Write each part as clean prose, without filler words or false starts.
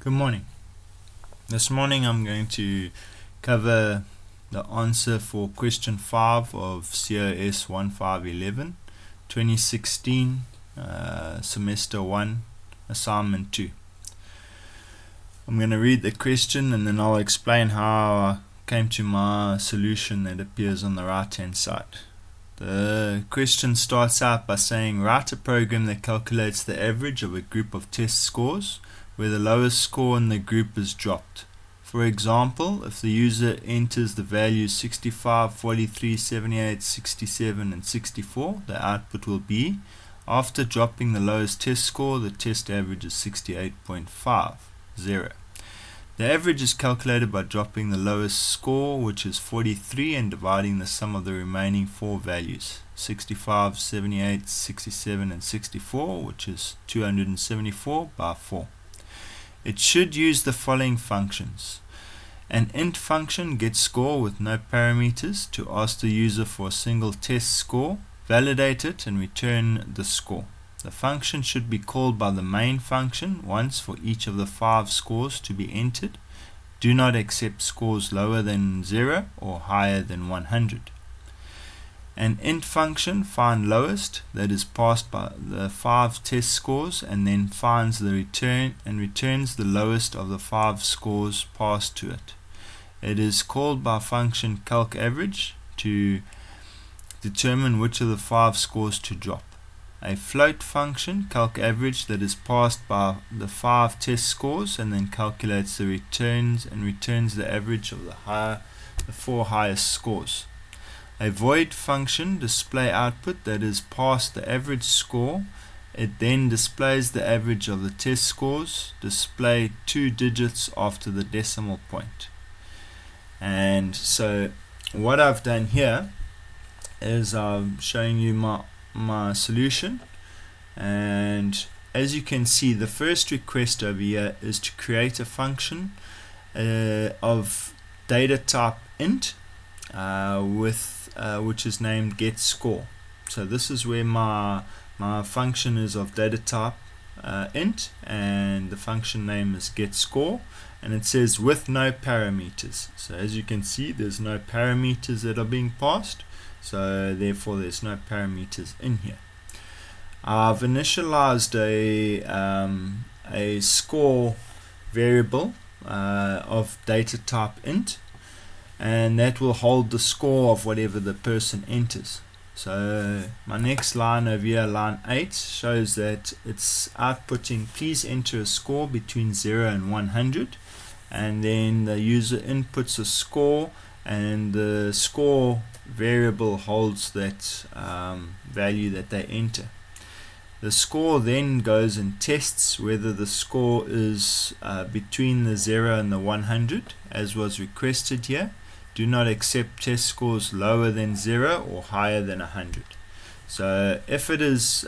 Good morning. This morning I'm going to cover the answer for question 5 of COS1511 2016 semester 1 assignment 2. I'm going to read the question and then I'll explain how I came to my solution that appears on the right hand side. The question starts out by saying write a program that calculates the average of a group of test scores where the lowest score in the group is dropped. For example, if the user enters the values 65, 43, 78, 67 and 64, the output will be, after dropping the lowest test score, the test average is 68.50. The average is calculated by dropping the lowest score, which is 43, and dividing the sum of the remaining four values, 65, 78, 67 and 64, which is 274, by 4. It should use the following functions. An int function gets score with no parameters to ask the user for a single test score, validate it and return the score. The function should be called by the main function once for each of the 5 scores to be entered. Do not accept scores lower than 0 or higher than 100. An int function find lowest, that is passed by the 5 test scores, and then finds the return and returns the lowest of the 5 scores passed to it. It is called by function calcAverage to determine which of the 5 scores to drop. A float function calcAverage that is passed by the 5 test scores and then calculates the returns and returns the average of the 4 highest scores. A void function display output that is past the average score. It then displays the average of the test scores, display 2 digits after the decimal point. And so what I've done here is I'm showing you my solution, and as you can see, the first request over here is to create a function of data type int which is named getScore. So this is where my function is of data type int, and the function name is getScore, and it says with no parameters. So as you can see, there's no parameters that are being passed, so therefore there's no parameters in here. I've initialized a score variable of data type int, and that will hold the score of whatever the person enters. So my next line over here, line 8, shows that it's outputting please enter a score between 0 and 100, and then the user inputs a score and the score variable holds that value that they enter. The score then goes and tests whether the score is between the 0 and the 100 as was requested here. Do not accept test scores lower than 0 or higher than 100. So if it is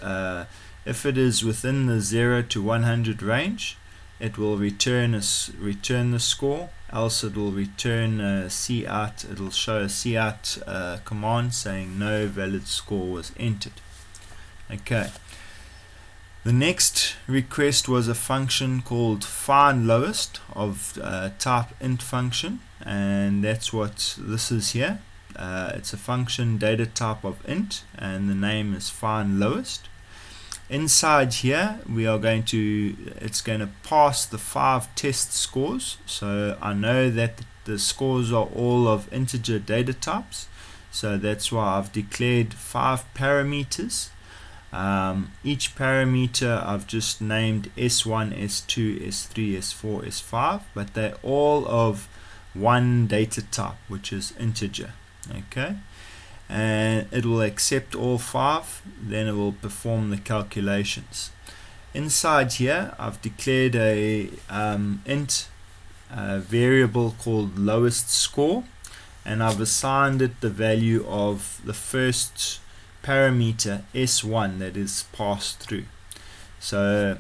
within the 0 to 100 range, it will return the score, else it will return cout. It will show a cout command saying no valid score was entered. Okay. The next request was a function called find lowest of type int function, and that's what this is here. It's a function data type of int, and the name is find lowest. Inside here it's going to pass the 5 test scores, so I know that the scores are all of integer data types, so that's why I've declared 5 parameters. Each parameter I've just named S1, S2, S3, S4, S5, but they're all of one data type, which is integer. Okay, and it will accept all 5, then it will perform the calculations. Inside here I've declared a int variable called lowest score, and I've assigned it the value of the first parameter S1 that is passed through. So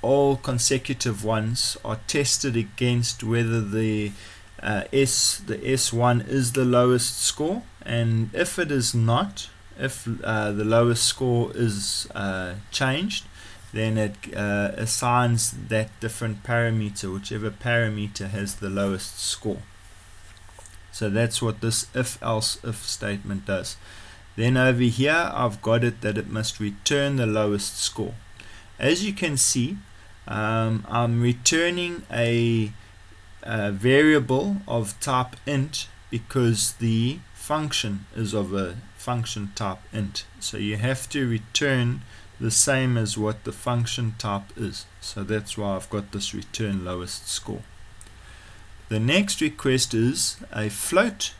all consecutive ones are tested against whether the S1 is the lowest score, and if it is not, if the lowest score is changed, then it assigns that different parameter, whichever parameter has the lowest score. So that's what this if statement does. Then over here I've got it that it must return the lowest score. As you can see, I'm returning a variable of type int because the function is of a function type int. So you have to return the same as what the function type is. So that's why I've got this return lowest score. The next request is a float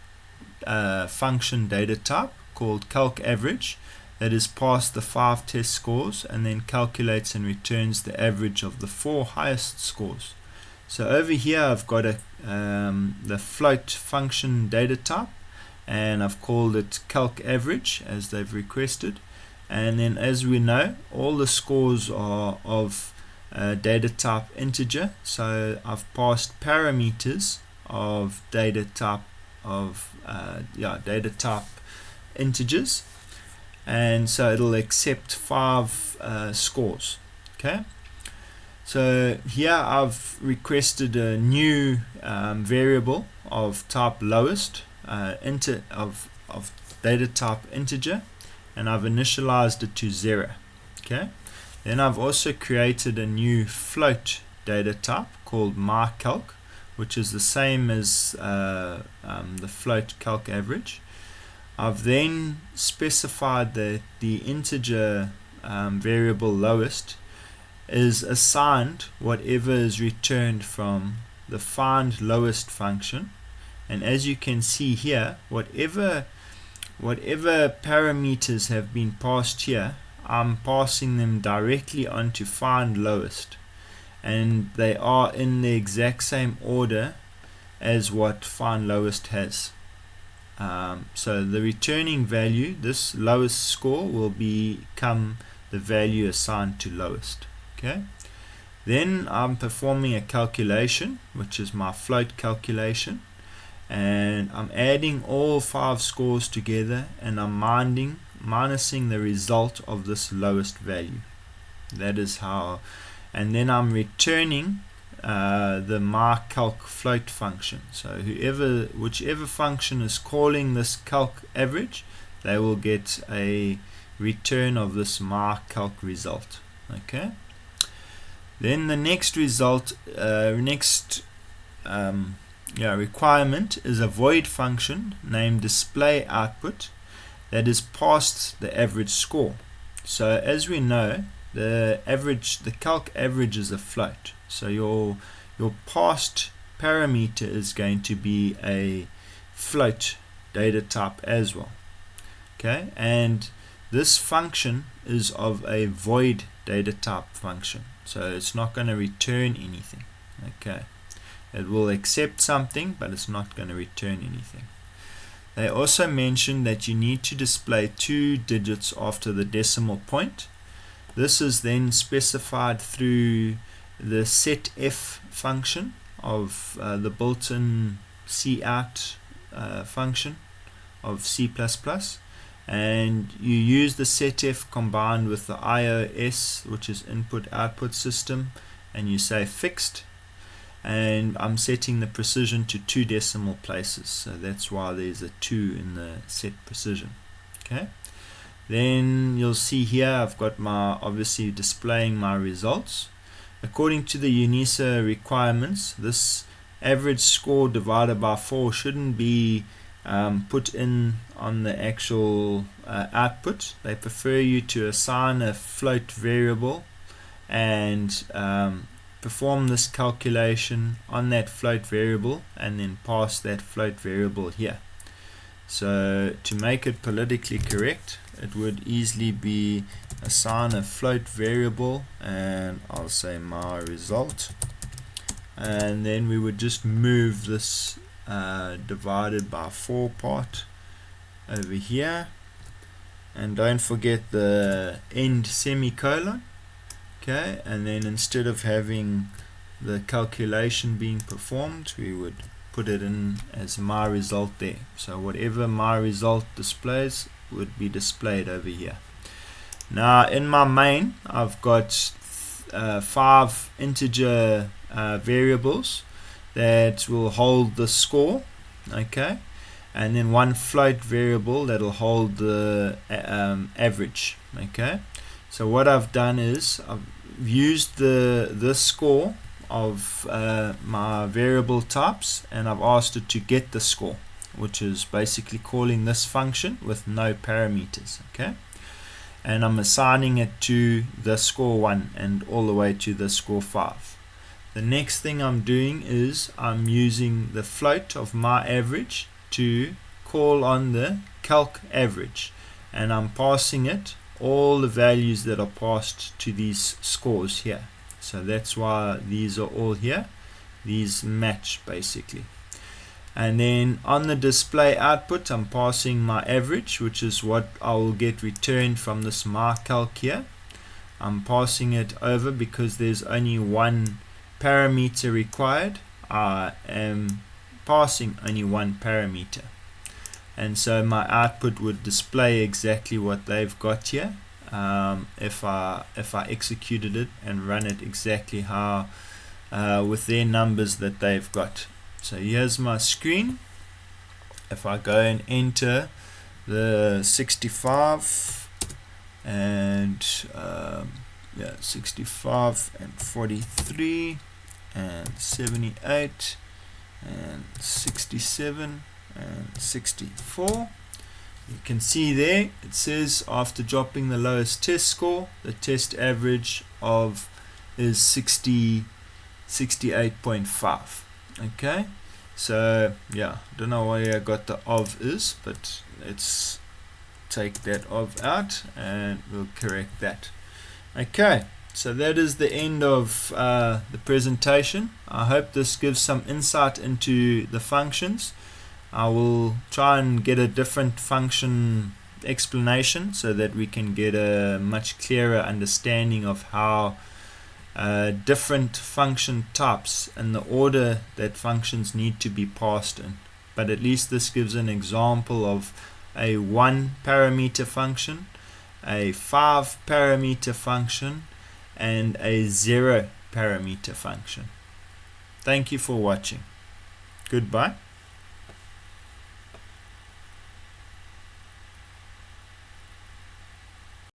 function data type called calc_average that is passed the 5 test scores and then calculates and returns the average of the 4 highest scores. So over here I've got the float function data type, and I've called it calc_average as they've requested. And then, as we know, all the scores are of data type integer, so I've passed parameters of data type integers, and so it'll accept 5 scores. Okay, so here I've requested a new variable of type lowest of data type integer, and I've initialized it to 0. Okay, then I've also created a new float data type called myCalc, which is the same as the float calc_average. I've then specified that the integer variable lowest is assigned whatever is returned from the find lowest function, and as you can see here, whatever parameters have been passed here, I'm passing them directly onto find lowest, and they are in the exact same order as what find lowest has. So the returning value, this lowest score, will become the value assigned to lowest. Okay, then I'm performing a calculation, which is my float calculation, and I'm adding all 5 scores together, and I'm minusing the result of this lowest value. That is how, and then I'm returning the myCalc float function. So whichever function is calling this calc_average, they will get a return of this myCalc result. Okay, then the next requirement is a void function named display output that is past the average score. So as we know, the calc_average is a float, so your past parameter is going to be a float data type as well. Okay, and this function is of a void data type function, so it's not going to return anything. Okay, it will accept something, but it's not going to return anything. They also mentioned that you need to display 2 digits after the decimal point. This is then specified through the setF function of the built-in cout function of C++, and you use the setF combined with the IOS, which is input output system, and you say fixed, and I'm setting the precision to 2 decimal places, so that's why there's a 2 in the set precision. Okay, then you'll see here I've got obviously displaying my results according to the UNISA requirements. This average score divided by 4 shouldn't be put in on the actual output. They prefer you to assign a float variable and perform this calculation on that float variable and then pass that float variable here. So to make it politically correct, it would easily be assign a float variable, and I'll say my result, and then we would just move this divided by 4 part over here, and don't forget the end semicolon. Okay, and then instead of having the calculation being performed, we would put it in as my result there. So whatever my result displays would be displayed over here. Now in my main I've got 5 integer variables that will hold the score, okay, and then 1 float variable that will hold the average, okay. So what I've done is I've used the score of my variable types, and I've asked it to get the score, which is basically calling this function with no parameters, okay, and I'm assigning it to the score 1 and all the way to the score 5. The next thing I'm doing is I'm using the float of my average to call on the calc average, and I'm passing it all the values that are passed to these scores here. So that's why these are all here. These match basically. And then on the display output I'm passing my average, which is what I will get returned from this my calc here. I'm passing it over because there's only 1 parameter required. I am passing only 1 parameter, and so my output would display exactly what they've got here if I executed it and run it exactly how with their numbers that they've got. So here's my screen. If I go and enter the 65 and 65 and 43 and 78 and 67 and 64, you can see there it says after dropping the lowest test score, the test average is 68.5. okay, so yeah, don't know why I got the of is, but let's take that of out and we'll correct that. Okay, so that is the end of the presentation. I hope this gives some insight into the functions. I will try and get a different function explanation so that we can get a much clearer understanding of how different function types and the order that functions need to be passed in. But at least this gives an example of a 1 parameter function, a 5 parameter function, and a 0 parameter function. Thank you for watching. Goodbye.